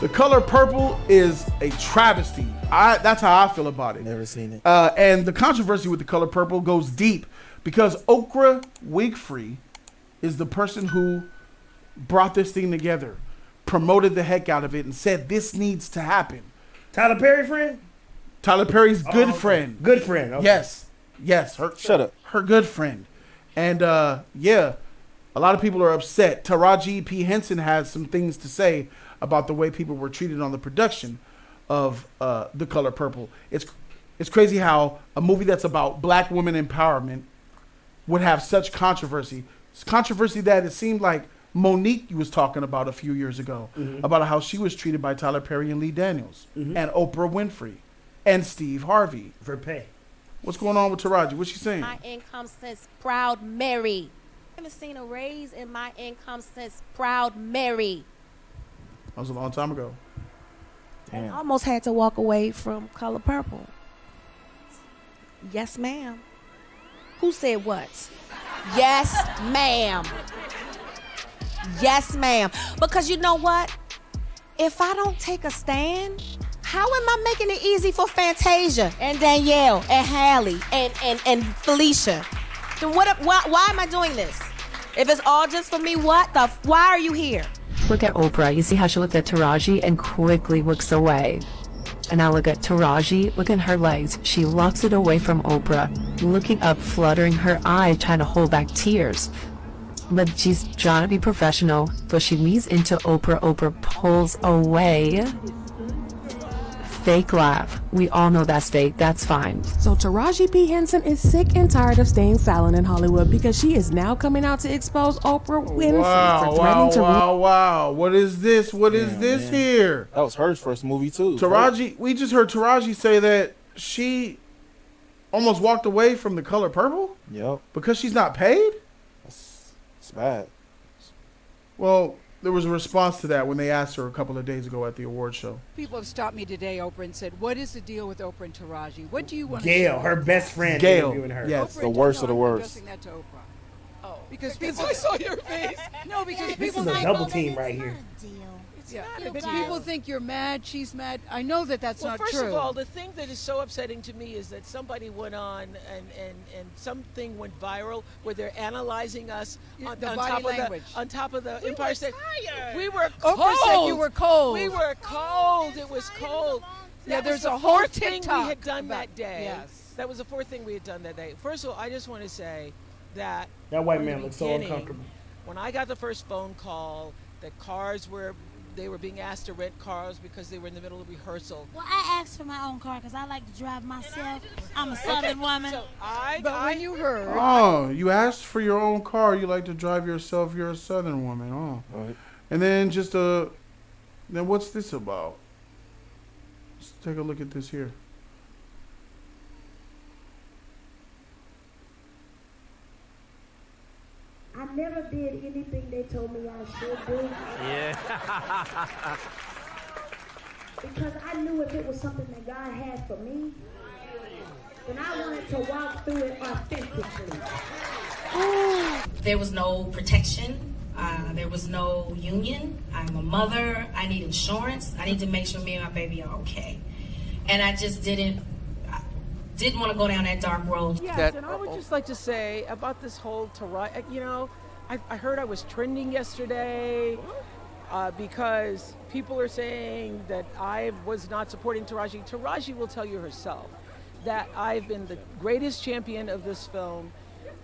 The Color Purple is a travesty. That's how I feel about it. Never seen it. And the controversy with The Color Purple goes deep because Oprah Winfrey is the person who brought this thing together, promoted the heck out of it, and said this needs to happen. Tyler Perry friend? Tyler Perry's good friend. Good friend. Okay. Yes. Shut up. Her good friend. And yeah, a lot of people are upset. Taraji P. Henson has some things to say about the way people were treated on the production of The Color Purple. It's crazy how a movie that's about black women empowerment would have such controversy. It's controversy that it seemed like Monique was talking about a few years ago, about how she was treated by Tyler Perry and Lee Daniels, and Oprah Winfrey, and Steve Harvey. For pay. What's going on with Taraji? What's she saying? My income since Proud Mary. I haven't seen a raise in my income since Proud Mary. That was a long time ago. I almost had to walk away from Color Purple. Yes, ma'am. Who said what? Yes, ma'am. Yes, ma'am. Because you know what? If I don't take a stand, how am I making it easy for Fantasia and Danielle and Hallie and Felicia? Then why am I doing this? If it's all just for me, why are you here? Look at Oprah. You see how she looked at Taraji and quickly looks away. And now look at Taraji. Look at her legs. She locks it away from Oprah, looking up, fluttering her eye, trying to hold back tears. But she's trying to be professional, but she leans into Oprah. Oprah pulls away. Fake laugh. We all know that's fake. That's fine. So Taraji P. Henson is sick and tired of staying silent in Hollywood because she is now coming out to expose Oprah Winfrey for threatening to Wow. What is this? What is this here? That was her first movie too. Taraji, we just heard Taraji say that she almost walked away from The Color Purple? Yep. Because she's not paid? It's bad. Well, there was a response to that when they asked her a couple of days ago at the award show. People have stopped me today, Oprah, and said, what is the deal with Oprah and Taraji? What do you want Gail, to her best friend, Gail, interviewing her. yes. The worst of the worst. I'm addressing that to Oprah. Oh, Because because people I saw your face. No, because This people is a double team right here. yeah, but people think you're mad, she's mad. I know that that's Well, not first true. of all, the thing that is so upsetting to me is that somebody went on and something went viral where they're analyzing us on The top body of language. on top of the Empire State. tired. We were cold. Oprah said you were cold. We were cold. It was cold. Yeah, That there's was the a whole fourth thing we TikTok had done about- that day. yes. That was the fourth thing we had done that day. First of all, I just want to say that That white from the man looks so beginning, uncomfortable. When I got the first phone call that they were being asked to rent cars because they were in the middle of rehearsal. Well, I asked for my own car because I like to drive myself. I'm a Southern woman. So But when you heard, Oh, you asked for your own car. You like to drive yourself. You're a Southern woman. Oh. Right. And then then what's this about? Let's take a look at this here. I never did anything they told me I should do. Yeah. Because I knew if it was something that God had for me, then I wanted to walk through it authentically. There was no protection. There was no union. I'm a mother. I need insurance. I need to make sure me and my baby are okay. And I just didn't want to go down that dark road. Yes, and I would just like to say about this whole Taraji, I heard I was trending yesterday because people are saying that I was not supporting Taraji. Taraji will tell you herself that I've been the greatest champion of this film,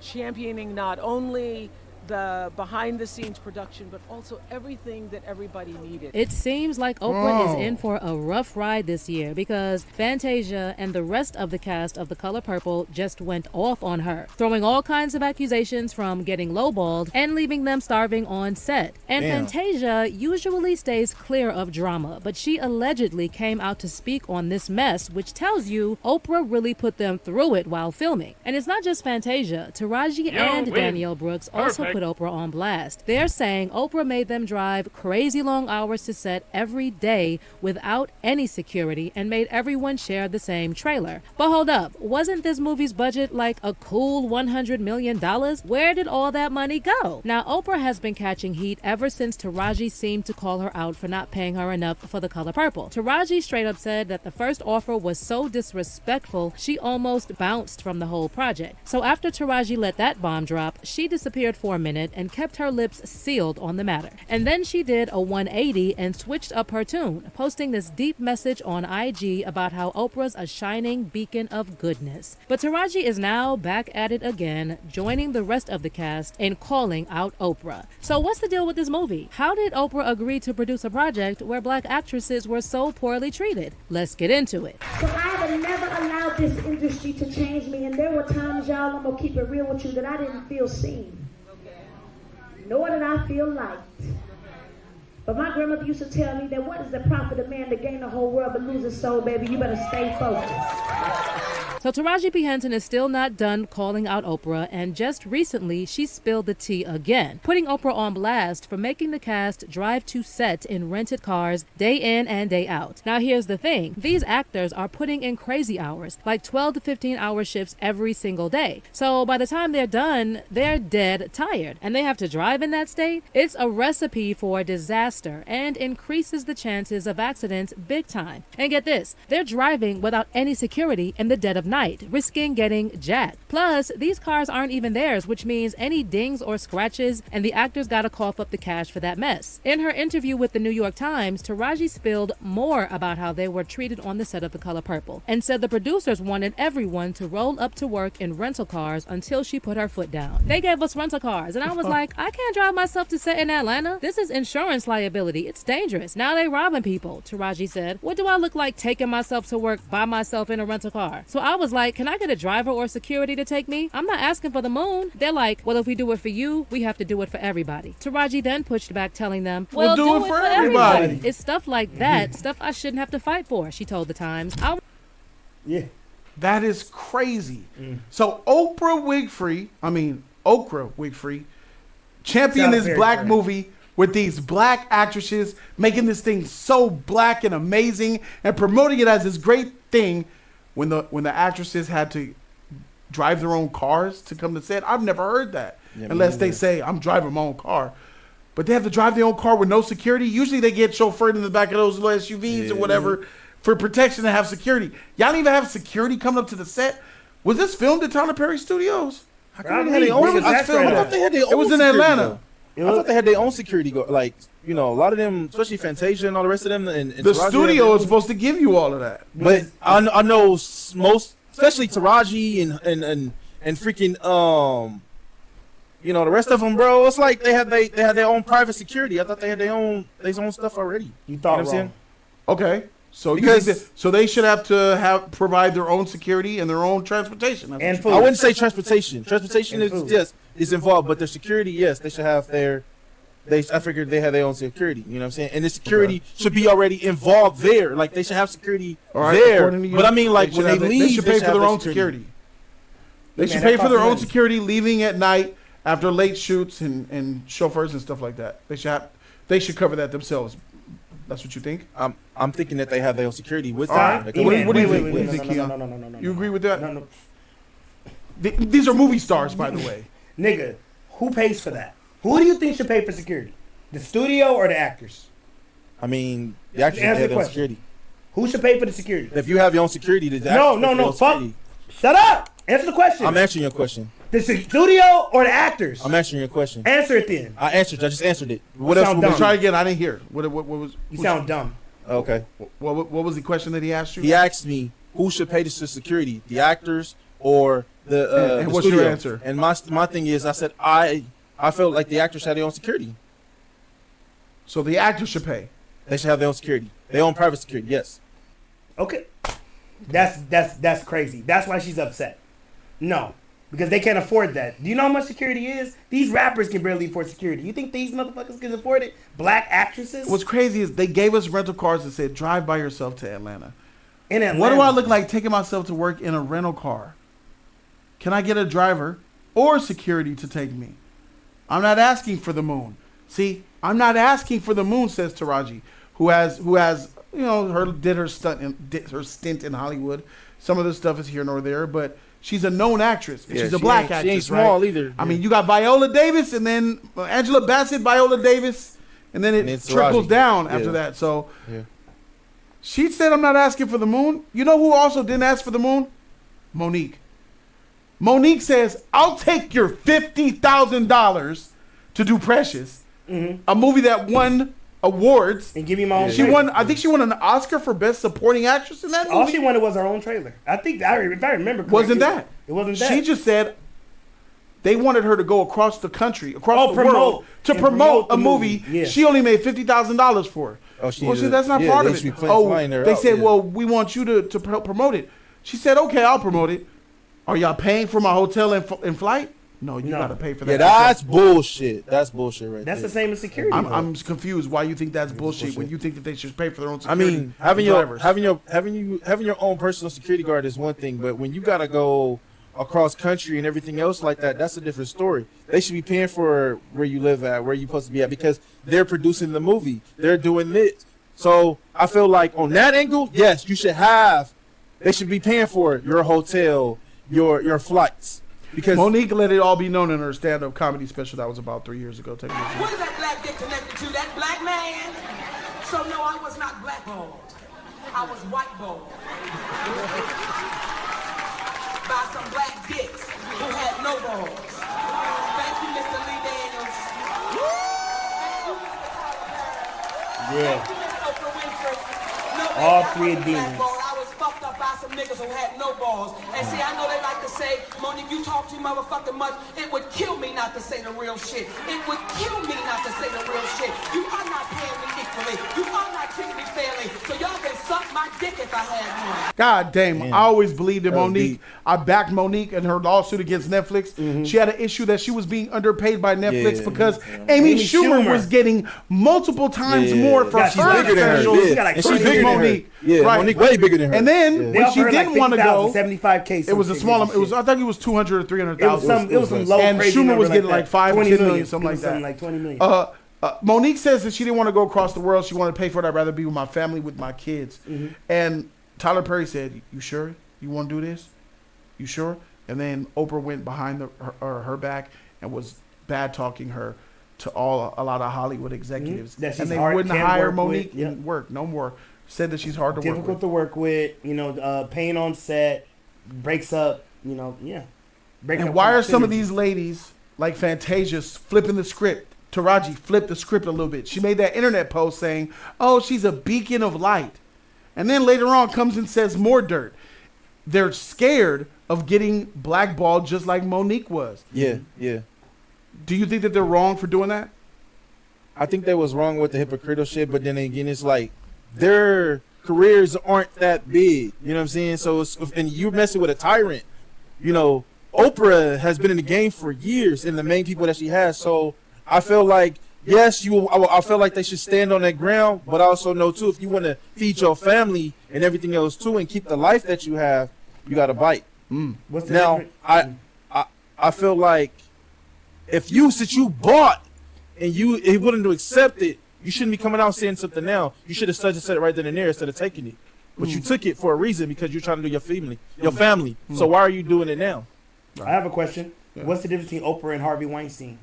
championing not only the behind-the-scenes production, but also everything that everybody needed. It seems like Oprah is in for a rough ride this year because Fantasia and the rest of the cast of The Color Purple just went off on her, throwing all kinds of accusations from getting lowballed and leaving them starving on set. And Fantasia usually stays clear of drama, but she allegedly came out to speak on this mess, which tells you Oprah really put them through it while filming. And it's not just Fantasia. Taraji and Danielle Brooks also put put Oprah on blast. They're saying Oprah made them drive crazy long hours to set every day without any security and made everyone share the same trailer. But hold up, wasn't this movie's budget like a cool $100 million? Where did all that money go? Now, Oprah has been catching heat ever since Taraji seemed to call her out for not paying her enough for The Color Purple. Taraji straight up said that the first offer was so disrespectful, she almost bounced from the whole project. So after Taraji let that bomb drop, she disappeared for a minute and kept her lips sealed on the matter. And then she did a 180 and switched up her tune, posting this deep message on IG about how Oprah's a shining beacon of goodness. But Taraji is now back at it again, joining the rest of the cast in calling out Oprah. So what's the deal with this movie? How did Oprah agree to produce a project where black actresses were so poorly treated? Let's get into it. So I have never allowed this industry to change me, and there were times, y'all, I'm gonna keep it real with you, that I didn't feel seen, nor did I feel liked. But my grandmother used to tell me that what is the profit of man to gain the whole world but lose his soul, baby? You better stay focused. So Taraji P. Henson is still not done calling out Oprah, and just recently she spilled the tea again, putting Oprah on blast for making the cast drive to set in rented cars day in and day out. Now here's the thing, these actors are putting in crazy hours, like 12 to 15 hour shifts every single day. So by the time they're done, they're dead tired, and they have to drive in that state. It's a recipe for disaster and increases the chances of accidents big time. And get this, they're driving without any security in the dead of night, risking getting jacked. Plus, these cars aren't even theirs, which means any dings or scratches, and the actors gotta cough up the cash for that mess. In her interview with the New York Times, Taraji spilled more about how they were treated on the set of The Color Purple, and said the producers wanted everyone to roll up to work in rental cars until she put her foot down. They gave us rental cars, and I was like, I can't drive myself to set in Atlanta. This is insurance liability. It's dangerous. Now they robbing people, Taraji said. What do I look like taking myself to work by myself in a rental car? So I was like, can I get a driver or security to take me? I'm not asking for the moon. They're like, well, if we do it for you, we have to do it for everybody. Taraji then pushed back, telling them, well, do it for everybody. It's stuff like that, stuff I shouldn't have to fight for, she told the Times. Yeah. That is crazy. So Oprah Winfrey championed this black movie with these black actresses, making this thing so black and amazing and promoting it as this great thing when the actresses had to drive their own cars to come to set. I've never heard that unless they say, I'm driving my own car. But they have to drive their own car with no security. Usually they get chauffeured in the back of those little SUVs or whatever for protection to have security. Y'all don't even have security coming up to the set. Was this filmed at Tyler Perry Studios? I thought they had their own. It was in Atlanta. I thought they had their own security. Like, you know, a lot of them, especially Fantasia and all the rest of them. And the studio is supposed to give you all of that. But I know most, especially Taraji and freaking you know, the rest of them, bro. It's like they had their own private security. I thought they had their own stuff already. You thought wrong. Okay. So so they should have to provide their own security and their own transportation and food. I wouldn't say transportation. Transportation is involved, but their security, yes, they should have their. I figured they had their own security. You know what I'm saying? And the security should be already involved there. Like they should have security there. But I mean, like when they leave, they should pay for their own security. They should pay for their own security leaving at night after late shoots and chauffeurs and stuff like that. They should cover that themselves. That's what you think? I'm thinking that they have their own security with them. Right. What do you think, Keon? No. You agree with that? No. These are movie stars, by the way. Nigga, who pays for that? Who do you think should pay for security? The studio or the actors? I mean, the actors should have their own security. Who should pay for the security? If you have your own security, no. Fuck. Shut up. Answer the question. I'm answering your question. The studio or the actors? I'm answering your question. Answer it then. I just answered it. What else? Try again. I didn't hear. What was? You sound dumb. Okay. What was the question that he asked you? He asked me who should pay the security, the actors or the and what's studio? Your answer? And my thing is, I said I felt like the actors had their own security. So the actors should pay. They should have their own security, their own private security. Yes. Okay. That's crazy. That's why she's upset. No. Because they can't afford that. Do you know how much security is? These rappers can barely afford security. You think these motherfuckers can afford it? Black actresses? What's crazy is they gave us rental cars and said, drive by yourself to Atlanta. In Atlanta. What do I look like taking myself to work in a rental car? Can I get a driver or security to take me? I'm not asking for the moon. See, I'm not asking for the moon, says Taraji, who has did her stint in Hollywood. Some of the stuff is here nor there, but she's a known actress. And she's a black actress. She ain't small either. I mean, you got Viola Davis, and then Angela Bassett, Viola Davis, and then it trickles down after that. So she said, I'm not asking for the moon. You know who also didn't ask for the moon? Monique. Monique says, I'll take your $50,000 to do Precious, a movie that won awards, and give me my own. She won. I think she won an Oscar for Best Supporting Actress in that movie. All she wanted was her own trailer. I think, if I remember correctly, it wasn't that. She just said they wanted her to go across the country, across the world, to promote a movie. Yeah. She only made $50,000 for. See, that's not part of it. They said, well, we want you to promote it. She said, okay, I'll promote it. Are y'all paying for my hotel and flight? No, you gotta pay for that. Yeah, that's bullshit. That's bullshit right That's there. the same as security. I'm confused why you think that's bullshit when you think that they should pay for their own security. I mean, having your own personal security guard is one thing, but when you gotta go across country and everything else like that, that's a different story. They should be paying for where you live at, where you're supposed to be at, because they're producing the movie. They're doing this. So I feel like on that angle, yes, you should have. They should be paying for it, your hotel, your flights. Because Monique let it all be known in her stand-up comedy special that was about 3 years ago. What is that black dick connected to? That black man? So no, I was not blackballed. I was whiteballed. By some black dicks who had no balls. Thank you, Mr. Lee Daniels. Yeah. Thank you, Miss Oprah Winfrey. No, all three of these. I was fucked up by some niggas who had no balls. And see, I know they like to say, Monique, you talk too motherfucking much. It would kill me not to say the real shit. It would kill me not to say the real shit. You are not paying me equally. You are not treating me fairly. So y'all can suck my dick if I had one. God damn, I always believed in Monique. I backed Monique in her lawsuit against Netflix. She had an issue that she was being underpaid by Netflix because Amy Schumer was getting multiple times more for her specials. And she's bigger than Monique. Yeah, right. Monique way bigger than her. And then when she didn't want to go, 75K. it was a small. It was. I think it was 200 or 300,000. It was some low. And crazy Schumer was getting like like 5 or 10 million, something like that. Something like 20 million. Monique says that she didn't want to go across the world. She wanted to pay for it. I'd rather be with my family, with my kids. And Tyler Perry said, "You sure you want to do this? You sure?" And then Oprah went behind her back and was bad talking her to a lot of Hollywood executives, and they wouldn't hire Monique and work no more. Said that she's hard to work with. Difficult to work with. You know, pain on set, breaks up. You know, And why are some of these ladies like Fantasia flipping the script? Taraji flipped the script a little bit. She made that internet post saying, "Oh, she's a beacon of light," and then later on comes and says more dirt. They're scared of getting blackballed just like Monique was. Yeah. Do you think that they're wrong for doing that? I think they was wrong with the hypocritical shit, but then again, it's like their careers aren't that big. You know what I'm saying? So and you're messing with a tyrant. You know, Oprah has been in the game for years, and the main people that she has. So I feel like, yes, I feel like they should stand on that ground, but I also know too, if you want to feed your family and everything else too, and keep the life that you have, you got to bite. What's the now, I feel like since you bought and you willing to accept it, you shouldn't be coming out saying something now. You should have said it right then and there instead of taking it. But you took it for a reason because you're trying to do your family. So why are you doing it now? I have a question. What's the difference between Oprah and Harvey Weinstein?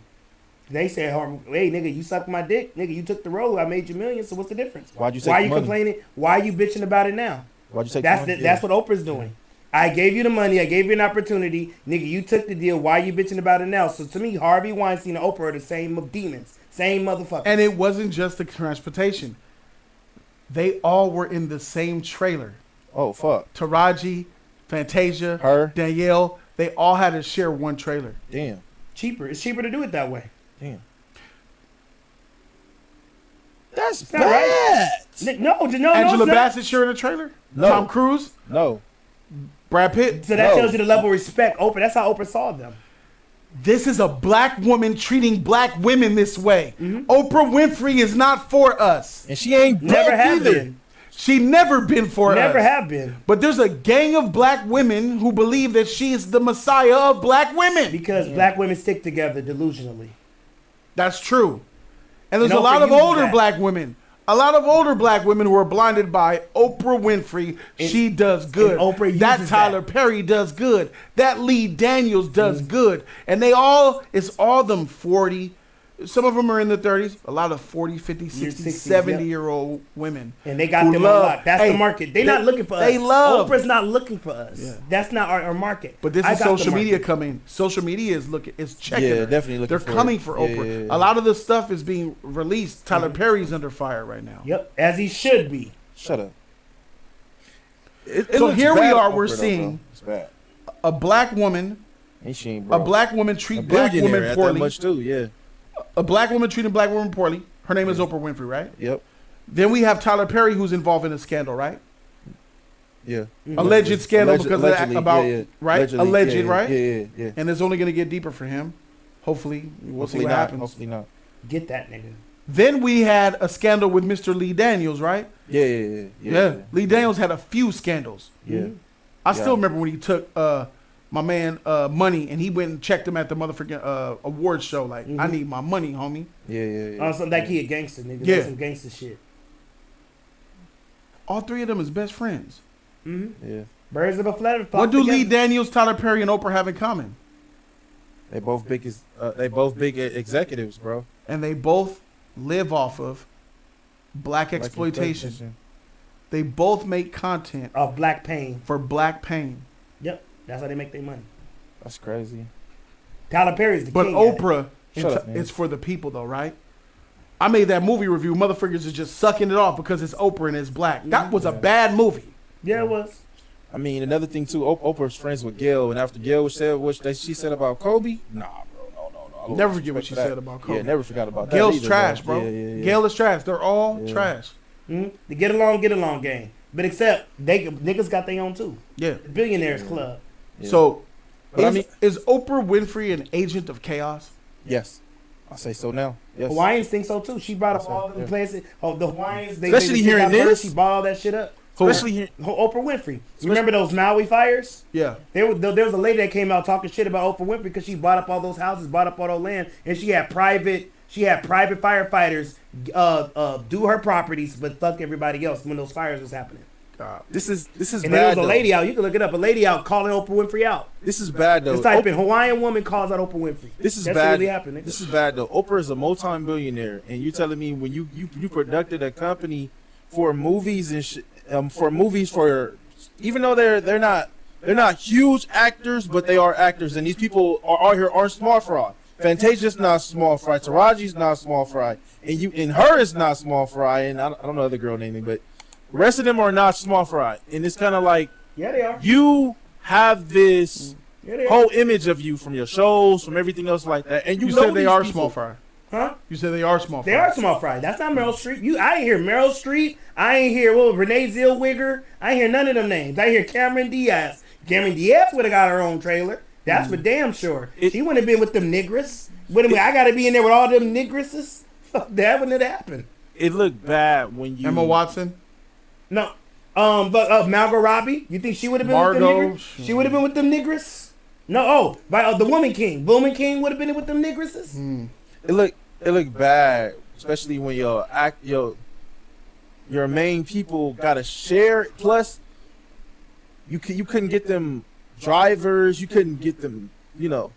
They said, "Hey, nigga, you sucked my dick. Nigga, you took the role. I made you millions. So what's the difference? Why'd you take Why the you money? complaining? Why are you bitching about it now? Why'd you take the money? That's what Oprah's doing. I gave you the money. I gave you an opportunity. Nigga, you took the deal. Why are you bitching about it now? So to me, Harvey Weinstein and Oprah are the same demons. Same motherfucker. And it wasn't just the transportation. They all were in the same trailer. Oh, fuck. Taraji, Fantasia, her, Danielle, they all had to share one trailer. Damn. Cheaper. It's cheaper to do it that way. Damn. That's bad. Right. No. Angela Bassett sharing a trailer? No. Tom Cruise? No. Brad Pitt? So that tells you the level of respect. Oprah. That's how Oprah saw them. This is a black woman treating black women this way. Oprah Winfrey is not for us. And she ain't never have either. been. She never been for us. Never have been. But there's a gang of black women who believe that she is the messiah of black women. Because black women stick together delusionally. That's true. And there's And a lot Oprah of uses older that. black women. A lot of older black women who are blinded by Oprah Winfrey. She does good. and Oprah uses that Tyler Perry does good. That Lee Daniels does good. And it's all them 40. Some of them are in the 30s. A lot of 40, 50, 60, 70-year-old women. And they got who them love, on lock. That's hey, the market. They're not looking for us. They love. Oprah's not looking for us. Yeah. That's not our market. But this I is got the social media market. coming. Social media is checking her. definitely looking They're for coming it. for Yeah, Oprah. yeah, yeah. A lot of the stuff is being released. Tyler Perry's under fire right now. Yep, as he should be. Shut up. So here we are. Oprah, We're though, seeing bro. It's bad. a black woman. Ain't she, A bro? black woman treat A black billionaire women at that poorly. much too, yeah. A black woman treating black women poorly. Her name is Oprah Winfrey, right? Yep. Then we have Tyler Perry, who's involved in a scandal, right? Yeah. Alleged scandal because allegedly, of that, about yeah, yeah. right, Allegedly, alleged, yeah, right? Yeah. And it's only going to get deeper for him. Hopefully, we'll see Hopefully what not. happens. Hopefully not. Get that nigga. Then we had a scandal with Mr. Lee Daniels, right? Yeah. Lee Daniels had a few scandals. Yeah. I still remember when he took my man money and he went and checked him at the motherfucking awards show. Like, I need my money, homie. Yeah. Something like he a gangster, nigga. Yeah. That's some gangster shit. All three of them is best friends. Yeah. Birds of a feather. What do Lee Daniels, Tyler Perry, and Oprah have in common? They both big executives, bro. And they both live off of black exploitation. They both make content of black pain for black pain. Yep, that's how they make their money. That's crazy. Tyler Perry's the but king. Oprah, Shut it's for the people though, right? I made that movie review. Motherfuckers is just sucking it off because it's Oprah and it's black. That was a bad movie. Yeah, it was. I mean, another thing too. Oprah's friends with Gail, and after Gail said what she said about Kobe, nah, bro, no. Never forget what she said about Kobe. Yeah, never forgot about that. Gail's either, trash, bro. Yeah. Gail is trash. They're all trash. The get along game. But except niggas got their own too. Yeah. The Billionaires Club. Yeah. So, But is Oprah Winfrey an agent of chaos? Yes. I say so now. Yes. Hawaiians think so too. She brought up all the places. Oh, the Hawaiians. Especially hearing this. She bought all that shit up. Especially Oprah Winfrey. Remember those Maui fires? Yeah. There was a lady that came out talking shit about Oprah Winfrey because she bought up all those houses, bought up all that land, and she had private firefighters do her properties, but fuck everybody else when those fires was happening. This is And bad. there was a though. lady out. You can look it up. A lady out calling Oprah Winfrey out. This is bad though. Just type in Hawaiian woman calls out Oprah Winfrey. This is That bad. shit really happened, nigga. This is bad though. Oprah is a multi-billionaire, and you telling me when you conducted a company for movies and for even though they're not huge actors, but they are actors, and these people aren't small fry. Fantasia's not small fry. Taraji's not small fry, and her is not small fry, and I don't know the other girl naming, but the rest of them are not small fry, and it's kind of like they are. You have this they whole image of you from your shows, from everything else like that, and you know said they these are people. small fry. Huh? You said they are small fry. They are small fry. That's not Meryl Streep. I ain't hear Meryl Streep. I ain't hear Renee Zellweger. I ain't hear none of them names. I hear Cameron Diaz. Cameron Diaz would have got her own trailer. That's for damn sure. She wouldn't have been with them niggers. I got to be in there with all them nigresses. That wouldn't have happened. It looked bad when you Emma Watson. No, but Margot Robbie. You think she would have been with them niggers? She would have been with them niggers. No, the Woman King. Woman King would have been with them nigresses. It looked bad, especially when your main people got to share. Plus, you couldn't get them drivers. You couldn't get them. It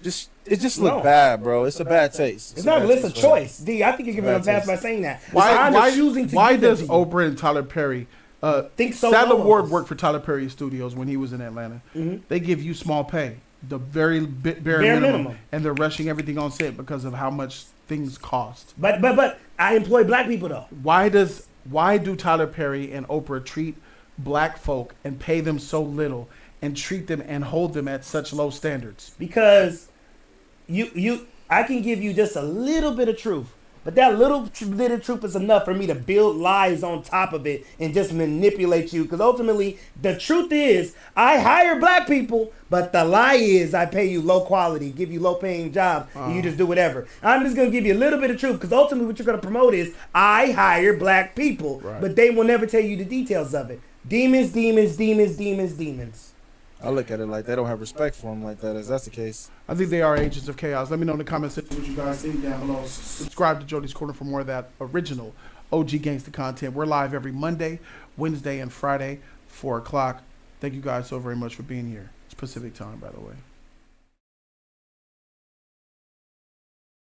just looked bad, bro. It's a bad taste. It's not a list of choice. D, I think you're giving them a pass by saying that. Why does Oprah and Tyler Perry think so? Sadler Ward worked for Tyler Perry Studios when he was in Atlanta. Mm-hmm. They give you small pay, the very bare minimum, and they're rushing everything on set because of how much things cost. But I employ black people though. Why do Tyler Perry and Oprah treat black folk and pay them so little and treat them and hold them at such low standards? Because I can give you just a little bit of truth, but that little bit of truth is enough for me to build lies on top of it and just manipulate you. Because ultimately, the truth is, I hire black people, but the lie is I pay you low quality, give you low paying jobs, and you just do whatever. I'm just going to give you a little bit of truth because ultimately what you're going to promote is I hire black people, but they will never tell you the details of it. Demons, demons, demons, demons, demons. I look at it like they don't have respect for him like that. If that's the case, I think they are agents of chaos. Let me know in the comments section what you guys think down below. Subscribe to Jody's Corner for more of that original OG gangster content. We're live every Monday, Wednesday, and Friday, 4 o'clock. Thank you guys so very much for being here. It's Pacific time, by the way.